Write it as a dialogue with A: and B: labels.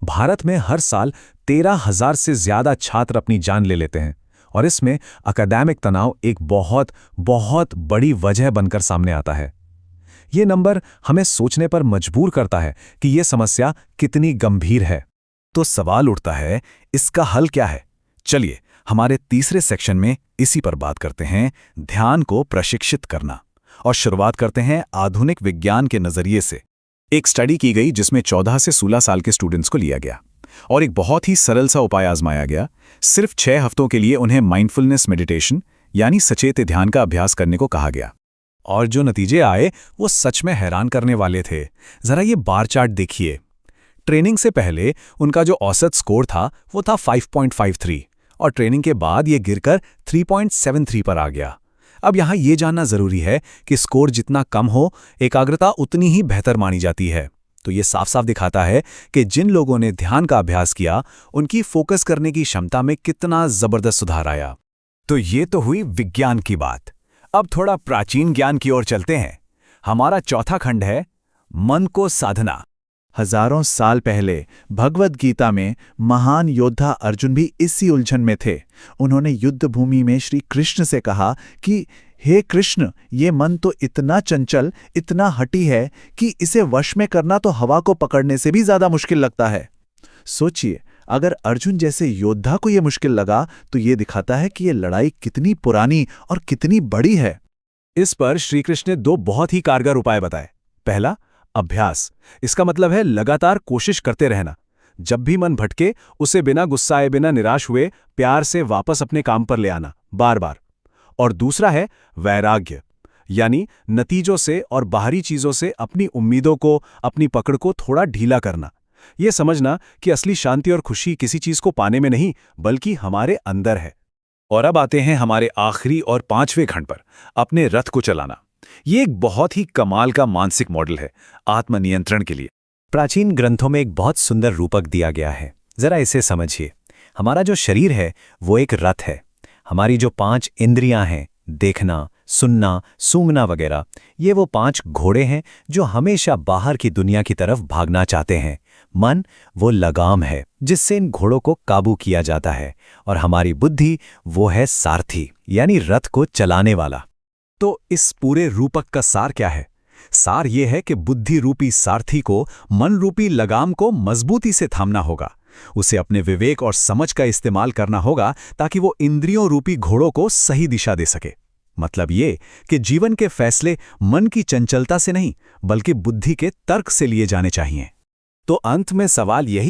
A: भारत में हर साल 13,000 से ज्यादा छात्र अपनी जान ले लेते हैं और इसमें अकादमिक तनाव एक बहुत बहुत बड़ी वजह बनकर सामने आता है। ये नंबर हमें सोचने पर मजबूर करता है कि ये समस्या कितनी गंभीर है।
B: तो सवाल उठता है, इसका हल क्या है? चलिए हमारे तीसरे सेक्शन में इसी पर बात करते हैं, ध्यान को प्रशिक्षित करना। और शुरुआत करते हैं आधुनिक विज्ञान के नजरिए से। एक स्टडी की गई जिसमें 14 से 16 साल के स्टूडेंट्स को लिया गया और एक बहुत ही सरल सा उपाय आजमाया गया। सिर्फ 6 हफ्तों के लिए उन्हें माइंडफुलनेस मेडिटेशन यानी सचेत ध्यान का अभ्यास करने को कहा गया। और जो नतीजे आए वो सच में हैरान करने वाले थे। जरा ये बार चार्ट देखिए। ट्रेनिंग से पहले उनका जो औसत स्कोर था वो था 5.53 और ट्रेनिंग के बाद ये गिरकर 3.73 पर आ गया। अब यहाँ ये जानना जरूरी है कि स्कोर जितना कम हो, एकाग्रता उतनी ही बेहतर मानी जाती है। तो ये साफ साफ दिखाता है कि जिन लोगों ने ध्यान का अभ्यास किया, उनकी फोकस करने की क्षमता में कितना जबरदस्त सुधार आया। तो ये तो हुई विज्ञान की बात। अब थोड़ा प्राचीन ज्ञान की ओर चलते हैं। हमारा चौथा खंड है मन को साधना। हजारों साल पहले भगवद गीता में महान योद्धा अर्जुन भी इसी उलझन में थे। उन्होंने युद्ध भूमि में श्री कृष्ण से कहा कि हे कृष्ण, ये मन तो इतना चंचल, इतना हठी है कि इसे वश में करना तो हवा को पकड़ने से भी ज्यादा मुश्किल लगता है। सोचिए, अगर अर्जुन जैसे योद्धा को ये मुश्किल लगा तो ये दिखाता है कि ये लड़ाई कितनी पुरानी और कितनी बड़ी है।
A: इस पर श्री कृष्ण ने 2 बहुत ही कारगर उपाय बताए। पहला, अभ्यास। इसका मतलब है लगातार कोशिश करते रहना। जब भी मन भटके, उसे बिना गुस्साए, बिना निराश हुए प्यार से वापस अपने काम पर ले आना, बार बार। और दूसरा है वैराग्य, यानी नतीजों से और बाहरी चीजों से अपनी उम्मीदों को, अपनी पकड़ को थोड़ा ढीला करना। यह समझना कि असली शांति और खुशी किसी चीज को पाने में नहीं, बल्कि हमारे अंदर है। और अब आते हैं हमारे आखिरी और 5वें खंड पर, अपने रथ को चलाना। ये एक बहुत ही कमाल का मानसिक मॉडल है आत्मनियंत्रण के लिए।
C: प्राचीन ग्रंथों में एक बहुत सुंदर रूपक दिया गया है। जरा इसे समझिए। हमारा जो शरीर है वो एक रथ है। हमारी जो 5 इंद्रियां हैं, देखना, सुनना, सूंघना वगैरह, ये वो 5 घोड़े हैं जो हमेशा बाहर की दुनिया की तरफ भागना चाहते हैं। मन वो लगाम है जिससे इन घोड़ों को काबू किया जाता है, और हमारी बुद्धि वो है सारथी, यानी रथ को चलाने वाला।
A: तो इस पूरे रूपक का सार क्या है? सार यह है कि बुद्धि रूपी सारथी को मन रूपी लगाम को मजबूती से थामना होगा। उसे अपने विवेक और समझ का इस्तेमाल करना होगा ताकि वो इंद्रियों रूपी घोड़ों को सही दिशा दे सके। मतलब ये कि जीवन के फैसले मन की चंचलता से नहीं, बल्कि बुद्धि के तर्क से लिए जाने चाहिए। तो अंत में सवाल यही